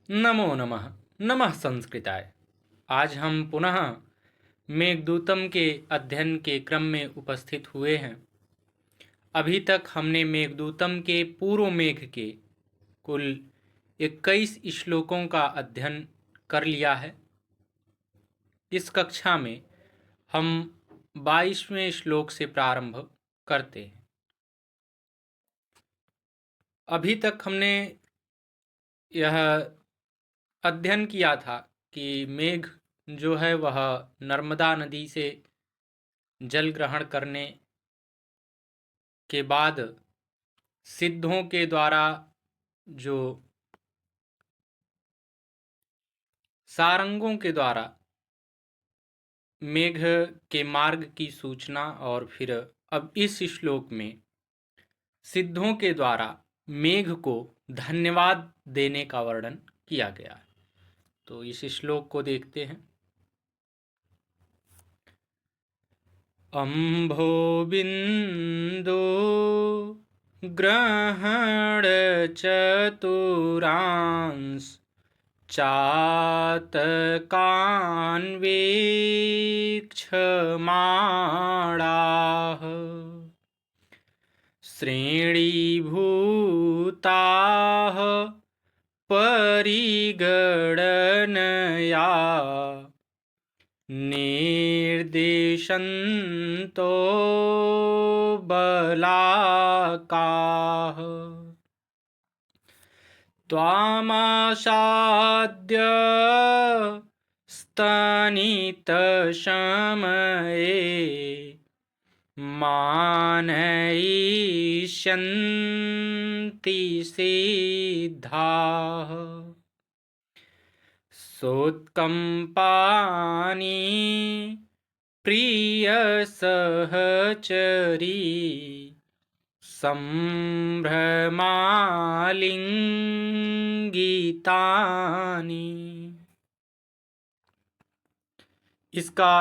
नमो नमः। नमः संस्कृताय। आज हम पुनः मेघदूतम के अध्ययन के क्रम में उपस्थित हुए हैं। अभी तक हमने मेघदूतम के पूर्व मेघ के कुल 21 श्लोकों का अध्ययन कर लिया है। इस कक्षा में हम 22वें श्लोक से प्रारंभ करते हैं। अभी तक हमने यह अध्ययन किया था कि मेघ जो है वह नर्मदा नदी से जल ग्रहण करने के बाद सिद्धों के द्वारा जो सारंगों के द्वारा मेघ के मार्ग की सूचना, और फिर अब इस श्लोक में सिद्धों के द्वारा मेघ को धन्यवाद देने का वर्णन किया गया है। तो इस श्लोक को देखते हैं। अम्भो बिंदु ग्रहण चतुरांश चातकान्वीक्षमाणाः श्रेणीभूताः परिगणनया निर्देशन्तो बलाकाः त्वामासाद्य स्तनितशमये मानयिष्यन्ति सिद्धाः सोत्कम्पानि प्रियसहचरी संभ्रमालिंगितानि। इसका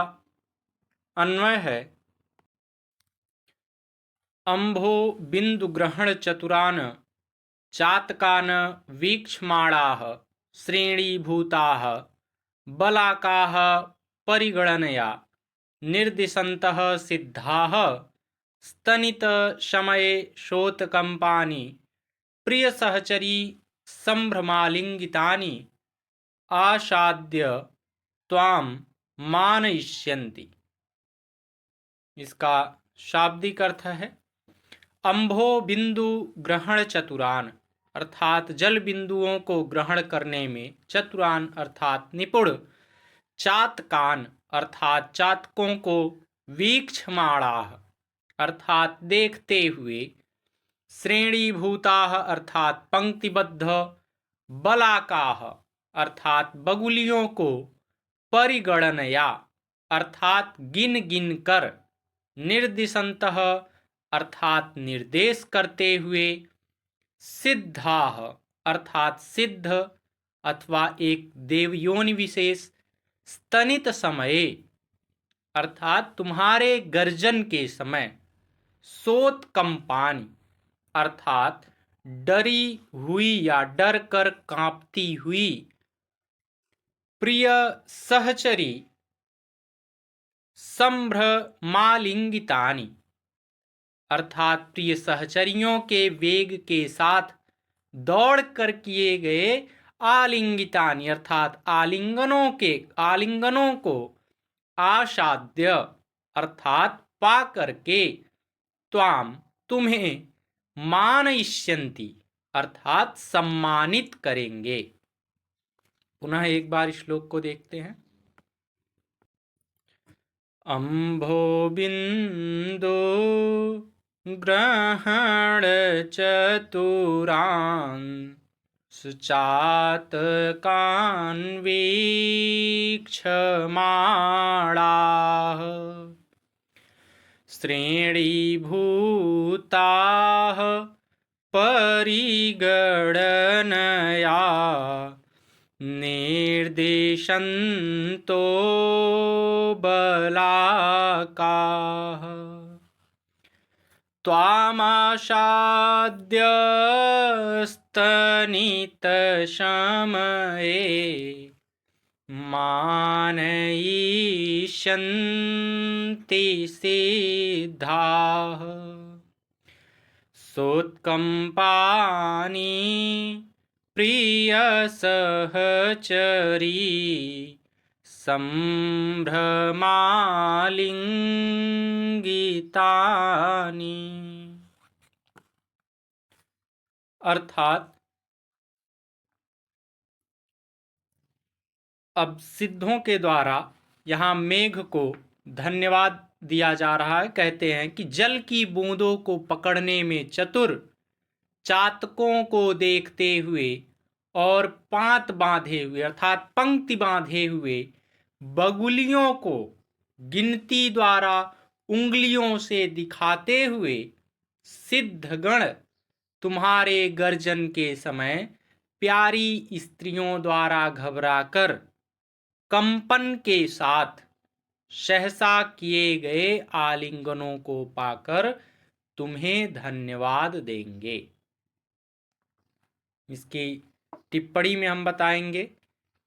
अन्वय है, अम्भो बिंदु ग्रहण चतुरान चातकान वीक्षमाणाः श्रेणीभूताः बलाकाः परिगणनया निर्दिशन्तः सिद्धाः स्तनितशमये शोतकम्पानि प्रियसहचरी संभ्रमालिंगितानि आसाद्य त्वां मानयिष्यन्ति। इसका शाब्दिक अर्थ है, अम्भो बिंदु ग्रहण चतुरान अर्थात जल बिंदुओं को ग्रहण करने में चतुरान अर्थात निपुण, चातकान अर्थात चातकों को, वीक्षमाणाः अर्थात देखते हुए, श्रेणीभूताः अर्थात पंक्तिबद्ध, बलाकाः अर्थात बगुलियों को, परिगणनया अर्थात गिन गिन कर, निर्दिशन्तः अर्थात निर्देश करते हुए, सिद्धाः अर्थात सिद्ध अथवा एक देवयोनि विशेष, स्तनित समये अर्थात तुम्हारे गर्जन के समय, सोत्कंपानि अर्थात डरी हुई या डर कर कांपती हुई, प्रिय सहचरी संभ्रमालिंगितानि अर्थात प्रिय सहचरियों के वेग के साथ दौड़ कर किए गए आलिंगितानि अर्थात आलिंगनों को आसाद्य अर्थात पा करके, त्वाम तुम्हें, मानयिष्यन्ति अर्थात सम्मानित करेंगे। पुनः एक बार श्लोक को देखते हैं। अम्भो बिंदु ग्रहण चतुरांश चातकान्वीक्षमाणाः श्रेणीभूताः परिगणनया निर्देशन्तो बलाकाः। त्वामाशाद्यस्तनितशमये मानयिष्यन्ति सिद्धाः सोत्कम्पानि प्रियसहचरी संभ्रमालिंगितानि। अर्थात अब सिद्धों के द्वारा यहाँ मेघ को धन्यवाद दिया जा रहा है। कहते हैं कि जल की बूंदों को पकड़ने में चतुर, चातकों को देखते हुए और पांत बांधे हुए अर्थात पंक्ति बांधे हुए बगुलियों को गिनती द्वारा उंगलियों से दिखाते हुए सिद्धगण तुम्हारे गर्जन के समय प्यारी स्त्रियों द्वारा घबराकर कंपन के साथ सहसा किए गए आलिंगनों को पाकर तुम्हें धन्यवाद देंगे। इसकी टिप्पणी में हम बताएंगे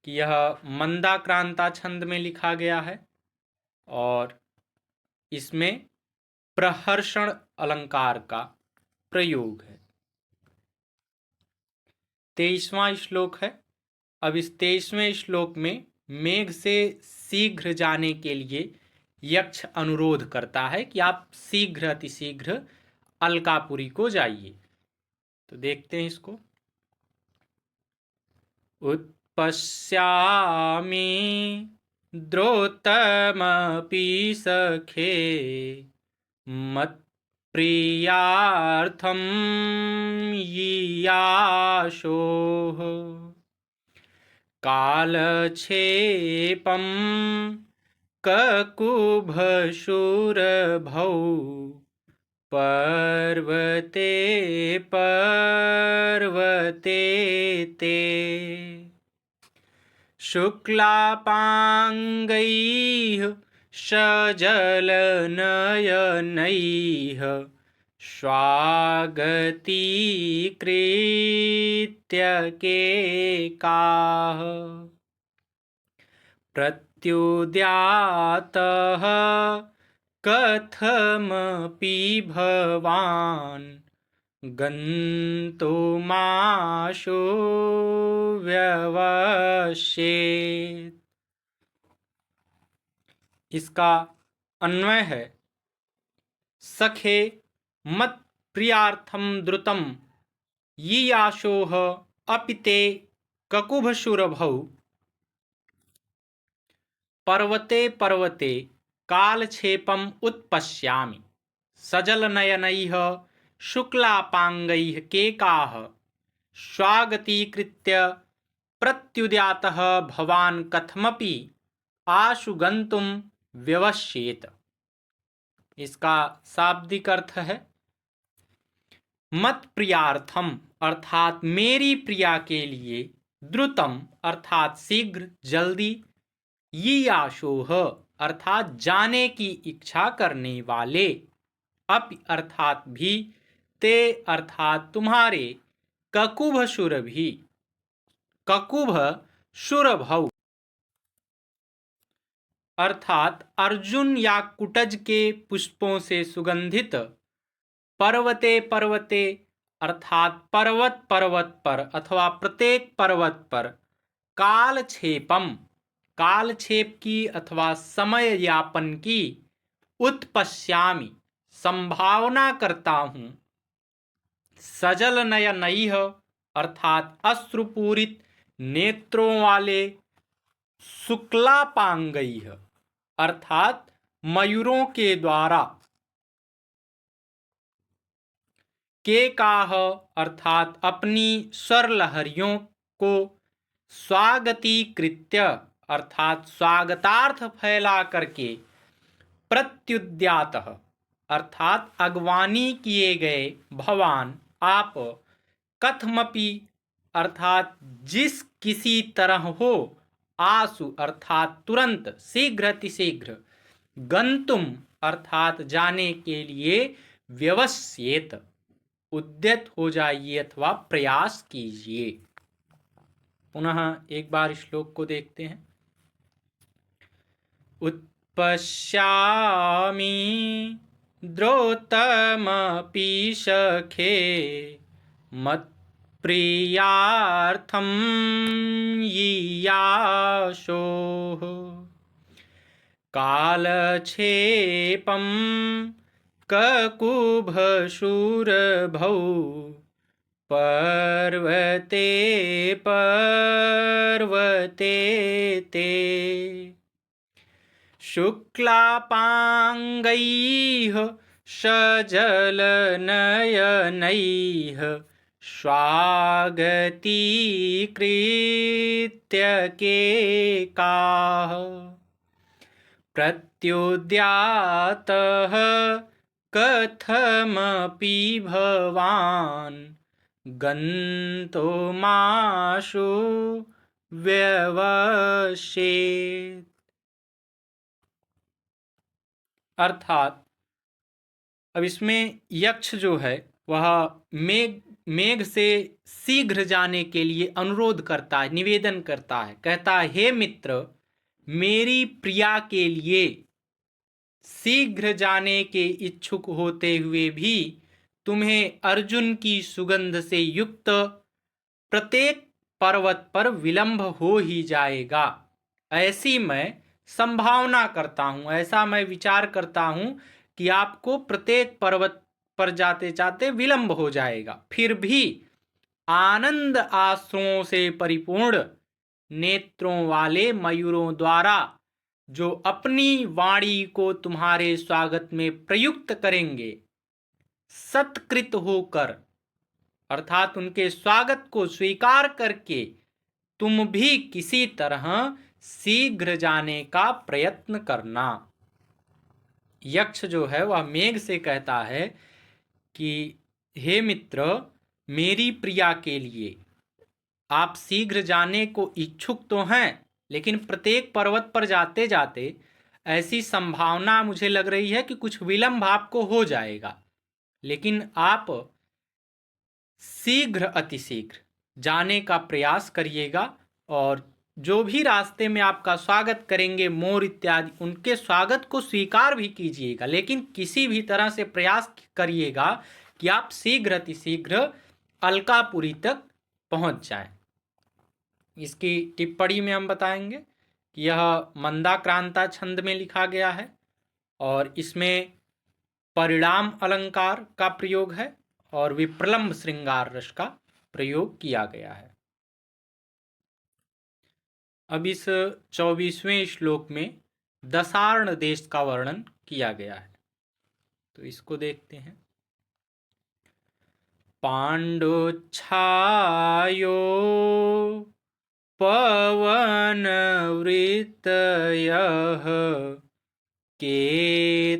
कि यह मंदाक्रांता छंद में लिखा गया है और इसमें प्रहर्षण अलंकार का प्रयोग है। 23वां श्लोक है। अब इस 23वें श्लोक में मेघ से शीघ्र जाने के लिए यक्ष अनुरोध करता है कि आप शीघ्र अतिशीघ्र अलकापुरी को जाइए। तो देखते हैं इसको। उत्पश्यामि द्रोतमपि सखे मत्प्रियार्थं यीयाशोः कालक्षेपं ककुभशूरभौ पर्वते पर्वते ते शुक्लापाङ्गैः सजलनयनैः स्वागतीकृत्य केकाः प्रत्युद्यातः कथमपि भवान् गन्तुमाशु व्यवस्येत्। इसका अन्वय है सखे मत प्रियार्थम द्रुतम यीयाशोः अपिते ककुभशुरभौ पर्वते पर्वते कालक्षेपम उत्पश्यामि सजलनयनैः शुक्लापाङ्गैः केकाः स्वागतीकृत्य प्रत्युद्यातः भवान् कथमपि आशु गन्तुं व्यवस्येत्। इसका शाब्दिक अर्थ है मत प्रियार्थम अर्थात मेरी प्रिया के लिए, द्रुतम अर्थात शीघ्र जल्दी, यीयाशोः अर्थात जाने की इच्छा करने वाले, अपि अर्थात भी, ते अर्थात तुम्हारे, ककुभशुरभि ककुभशुरभौ अर्थात अर्जुन या कुटज के पुष्पों से सुगंधित, पर्वते पर्वते अर्थात पर्वत पर्वत पर अथवा प्रत्येक पर्वत पर, कालक्षेपम कालक्षेप की अथवा समय यापन की, उत्पश्यामि संभावना करता हूँ, सजलनयनैः अर्थात अश्रुपूरित नेत्रों वाले, शुक्लापांगैः अर्थात मयूरों के द्वारा, केकाः अर्थात अपनी स्वरलहरियों को, स्वागतीकृत्य अर्थात स्वागतार्थ फैला करके, प्रत्युद्यातः अर्थात अगवानी किए गए, भवान आप, कथमपि अर्थात जिस किसी तरह हो, आसु अर्थात तुरंत, शीघ्र अतिशीघ्र, गंतुम अर्थात जाने के लिए, व्यवस्येत, उद्यत हो जाइए अथवा प्रयास कीजिए। पुनः एक बार श्लोक को देखते हैं। उत्पश्यामि द्रौतमपि सखे मत्प्रियार्थं यीयाशोः कालक्षेपं ककुभशूरभौ पर्वते पर्वते ते शुक्लापाङ्गैः सजलनयनैः स्वागतीकृत्य केकाः प्रत्युद्यातः कथमपि भवान् गन्तुमाशु व्यवसेत्। अर्थात अब इसमें यक्ष जो है वह मेघ से शीघ्र जाने के लिए अनुरोध करता है, निवेदन करता है, कहता है, हे मित्र, मेरी प्रिया के लिए शीघ्र जाने के इच्छुक होते हुए भी तुम्हें अर्जुन की सुगंध से युक्त प्रत्येक पर्वत पर विलंब हो ही जाएगा। ऐसी मैं संभावना करता हूं, ऐसा मैं विचार करता हूं कि आपको प्रत्येक पर्वत पर जाते जाते विलंब हो जाएगा। फिर भी आनंद आश्रुओं से परिपूर्ण नेत्रों वाले मयूरों द्वारा जो अपनी वाणी को तुम्हारे स्वागत में प्रयुक्त करेंगे, सत्कृत होकर अर्थात उनके स्वागत को स्वीकार करके तुम भी किसी तरह शीघ्र जाने का प्रयत्न करना। यक्ष जो है वह मेघ से कहता है कि हे मित्र, मेरी प्रिया के लिए आप शीघ्र जाने को इच्छुक तो हैं, लेकिन प्रत्येक पर्वत पर जाते जाते ऐसी संभावना मुझे लग रही है कि कुछ विलंब आपको हो जाएगा, लेकिन आप शीघ्र अतिशीघ्र जाने का प्रयास करिएगा और जो भी रास्ते में आपका स्वागत करेंगे मोर इत्यादि, उनके स्वागत को स्वीकार भी कीजिएगा, लेकिन किसी भी तरह से प्रयास करिएगा कि आप शीघ्र अतिशीघ्र अलकापुरी तक पहुंच जाएं। इसकी टिप्पणी में हम बताएंगे कि यह मंदाक्रांता छंद में लिखा गया है और इसमें परिणाम अलंकार का प्रयोग है और विप्रलंभ श्रृंगार रस का प्रयोग किया गया है। अब इस 24वें श्लोक में दशार्ण देश का वर्णन किया गया है, तो इसको देखते हैं। पाण्डोच्छायो पवनवृत्तयः केतकैः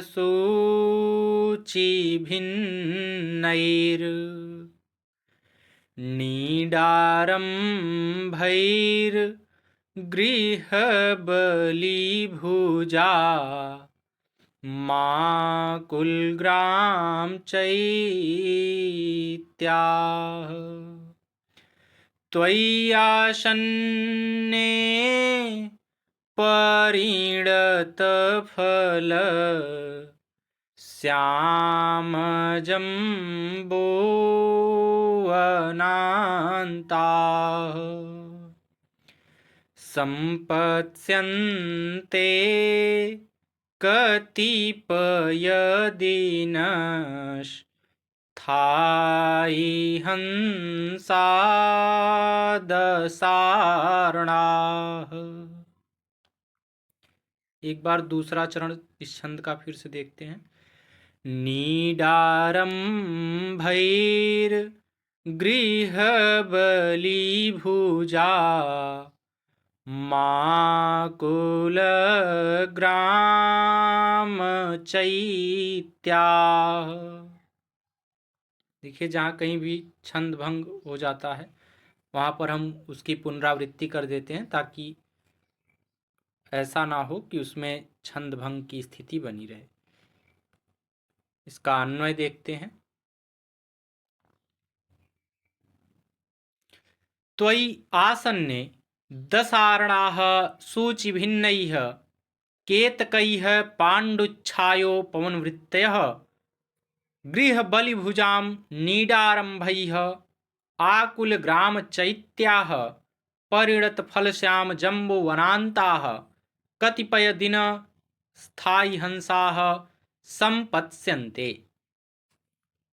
सूचिभिन्नैर्निडारम्भैर्गृहबलिभुजा माकुलग्राम चैत्याः त्वय्यासन्ने परिणतफल श्यामजम्बूवनान्ताः सम्पत्स्यन्ते कतिपयदिनस्थायि हंसादसार्णाः। एक बार दूसरा चरण इस छंद का फिर से देखते हैं। नीडारम्भैर्गृहबलिभुजा माकुलग्राम चैत्याः। देखिए, जहाँ कहीं भी छंद भंग हो जाता है वहाँ पर हम उसकी पुनरावृत्ति कर देते हैं ताकि ऐसा ना हो कि उसमें छंद भंग की स्थिति बनी रहे। इसका अन्वय देखते हैं। त्वयि आसन्ने दशार्णाः सूचिभिन्नैः केतकैः पाण्डुच्छायो पवनवृत्तयः गृहबलिभुजां नीडारम्भैः आकुलग्रामचैत्याः परिणतफलश्यामजम्बुवनान्ताः कतिपयदिनस्थायिहंसाः सम्पत्स्यन्ते।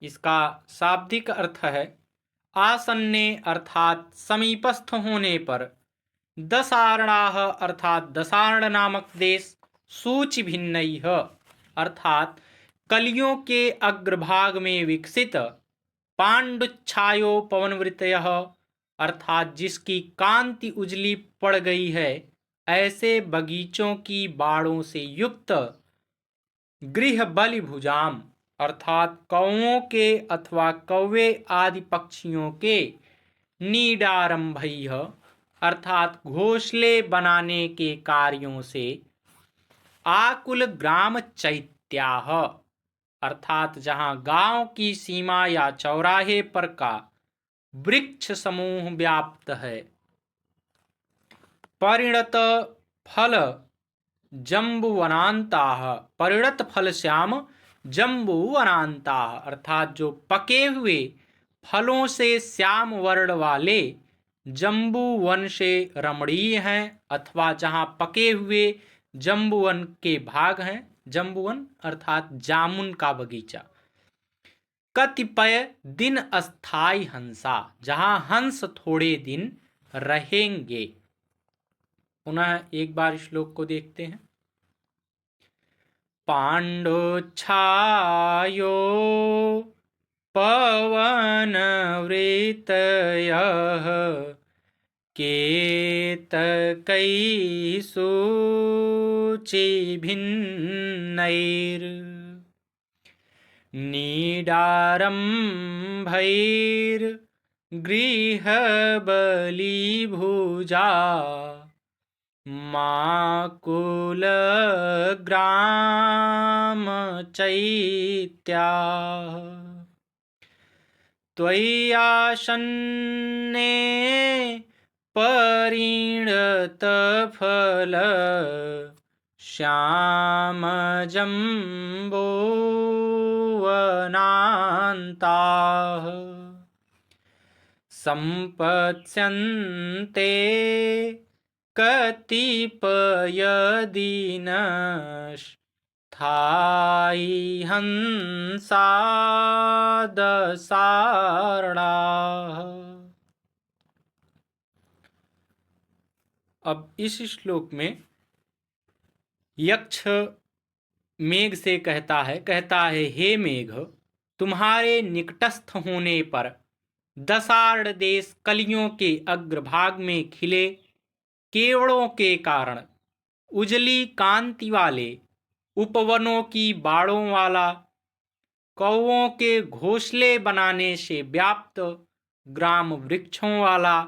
इसका शाब्दिक अर्थ है आसन्ने अर्थात समीपस्थ होने पर, दशार्णाः अर्थात दशार्ण नामक देश, सूचि भिन्नैः अर्थात कलियों के अग्रभाग में विकसित, पाण्डुच्छायो पवनवृत्तयः अर्थात जिसकी कांति उजली पड़ गई है, ऐसे बगीचों की बाड़ों से युक्त, गृह बलि भुजाम अर्थात कौओं के अथवा कौवे आदि पक्षियों के, नीडारंभैः अर्थात घोंसले बनाने के कार्यों से, आकुल ग्राम चैत्याः अर्थात जहाँ गांव की सीमा या चौराहे पर का वृक्ष समूह व्याप्त है, परिणत फल जम्बुवनान्ताः परिणत फल श्याम जम्बुवनान्ताः अर्थात जो पके हुए फलों से श्याम वर्ण वाले जम्बूवन से रमणीय हैं, अथवा जहाँ पके हुए जम्बूवन के भाग हैं, जम्बूवन अर्थात जामुन का बगीचा। कतिपय दिन अस्थाई हंसा जहाँ हंस थोड़े दिन रहेंगे। पुनः एक बार श्लोक को देखते हैं। पाण्डुच्छायो पवनवृत्तयः केतकैः नीडारम्भैर्गृहबलिभुजा माकुलग्रामचैत्याः त्वय्यासन्ने परिणतफलश्यामजम्बुवनान्ताः सम्पत्स्यन्ते कतिपयदिनस्थायि हंसा दशार्णाः। अब इस श्लोक में यक्ष मेघ से कहता है हे मेघ, तुम्हारे निकटस्थ होने पर दशार्ण देश कलियों के अग्रभाग में खिले केवड़ों के कारण उजली कांति वाले, उपवनों की बाड़ों वाला, कौओं के घोंसले बनाने से व्याप्त ग्राम वृक्षों वाला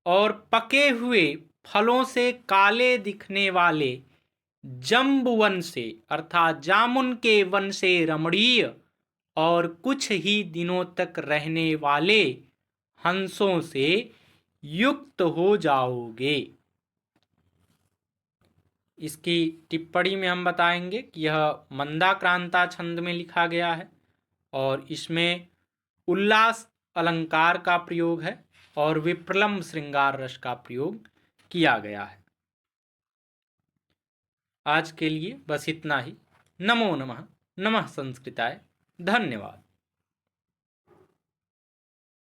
और पके हुए फलों से काले दिखने वाले जम्बुवन से अर्थात जामुन के वन से रमणीय और कुछ ही दिनों तक रहने वाले हंसों से युक्त हो जाओगे। इसकी टिप्पणी में हम बताएंगे कि यह मंदाक्रांता छंद में लिखा गया है और इसमें उल्लास अलंकार का प्रयोग है और विप्रलंब श्रृंगार रस का प्रयोग किया गया है। आज के लिए बस इतना ही। नमो नमः। नमः संस्कृताय। धन्यवाद।